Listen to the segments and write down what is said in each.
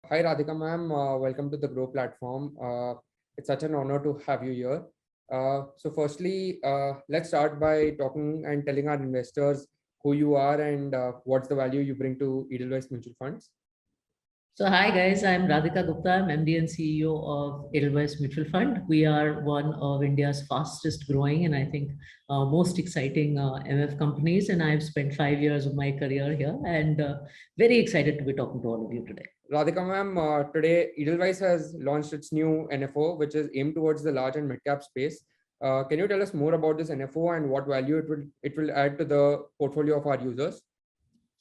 Hi Radhika ma'am, welcome to the Groww platform. It's such an honor to have you here. So firstly, let's start by talking and telling our investors who you are and what's the value you bring to Edelweiss Mutual Funds. So hi guys, I'm Radhika Gupta. I'm MD and CEO of Edelweiss Mutual Fund. We are one of India's fastest growing and I think most exciting MF companies. And I've spent 5 years of my career here and very excited to be talking to all of you today. Radhika ma'am, today Edelweiss has launched its new NFO, which is aimed towards the large and mid-cap space. Can you tell us more about this NFO and what value it will add to the portfolio of our users?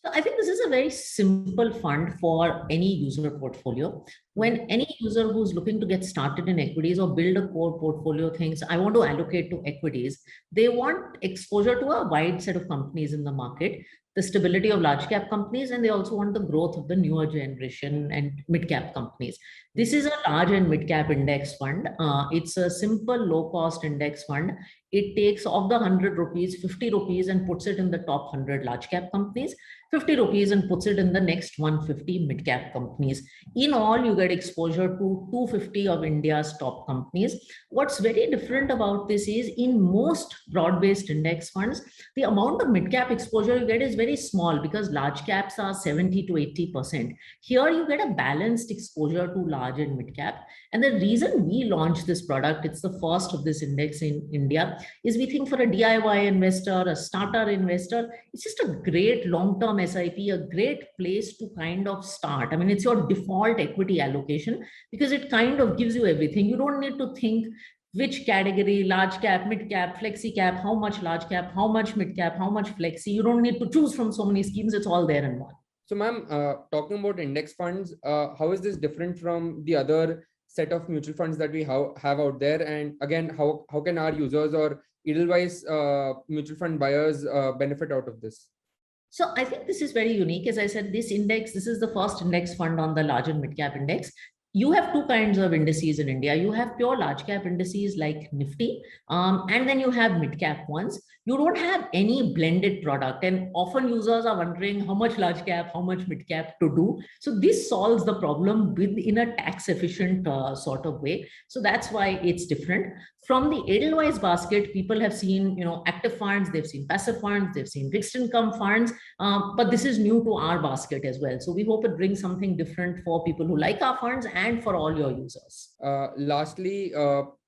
So I think this is a very simple fund for any user portfolio. When any user who's looking to get started in equities or build a core portfolio thinks, I want to allocate to equities, they want exposure to a wide set of companies in the market, the stability of large cap companies, and they also want the growth of the newer generation and mid cap companies. This is a large and mid cap index fund. It's a simple low cost index fund. It takes of the 100 rupees, 50 rupees and puts it in the top 100 large cap companies, 50 rupees and puts it in the next 150 mid cap companies. In all, you get exposure to 250 of India's top companies. What's very different about this is in most broad-based index funds, the amount of mid cap exposure you get is very small because large caps are 70 to 80%. Here you get a balanced exposure to large and mid cap. And the reason we launched this product, it's the first of this index in India, is we think for a DIY investor, a starter investor, it's just a great long-term SIP, a great place to kind of start. I mean, it's your default equity allocation because it kind of gives you everything. You don't need to think which category, large cap, mid cap, flexi cap, how much large cap, how much mid cap, how much flexi. You don't need to choose from so many schemes. It's all there in one. So ma'am, talking about index funds, how is this different from the other set of mutual funds that we have out there? And again, how can our users or Edelweiss mutual fund buyers benefit out of this? So I think this is very unique. As I said, this is the first index fund on the large and mid cap index. You have two kinds of indices in India. You have pure large cap indices like Nifty, and then you have mid cap ones. You don't have any blended product. And often users are wondering how much large cap, how much mid cap to do. So this solves the problem in a tax efficient sort of way. So that's why it's different. From the Edelweiss basket, people have seen, active funds, they've seen passive funds, they've seen fixed income funds, but this is new to our basket as well. So we hope it brings something different for people who like our funds and for all your users. Lastly,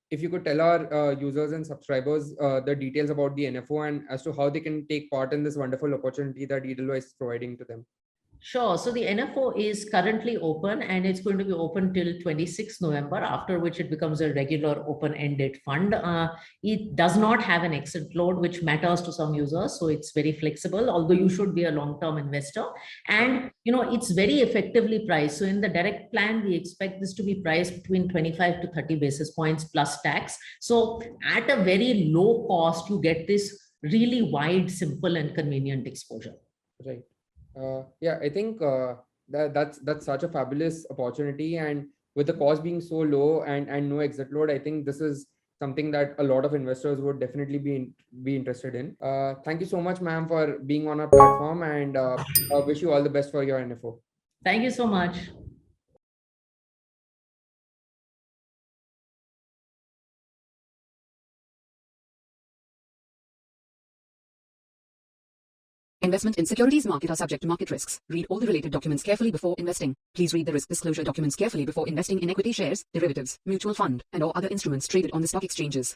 if you could tell our users and subscribers the details about the NFO and as to how they can take part in this wonderful opportunity that Edelweiss is providing to them. Sure. So the NFO is currently open and it's going to be open till 26 November, after which it becomes a regular open-ended fund. It does not have an exit load, which matters to some users. So it's very flexible, although you should be a long-term investor. And, it's very effectively priced. So in the direct plan, we expect this to be priced between 25 to 30 basis points plus tax. So at a very low cost, you get this really wide, simple and convenient exposure. Right. Yeah, I think that's such a fabulous opportunity, and with the cost being so low and no exit load, I think this is something that a lot of investors would definitely be interested in. Thank you so much, ma'am, for being on our platform, and I wish you all the best for your NFO. Thank you so much. Investment in securities market are subject to market risks. Read all the related documents carefully before investing. Please read the risk disclosure documents carefully before investing in equity shares, derivatives, mutual fund, and or other instruments traded on the stock exchanges.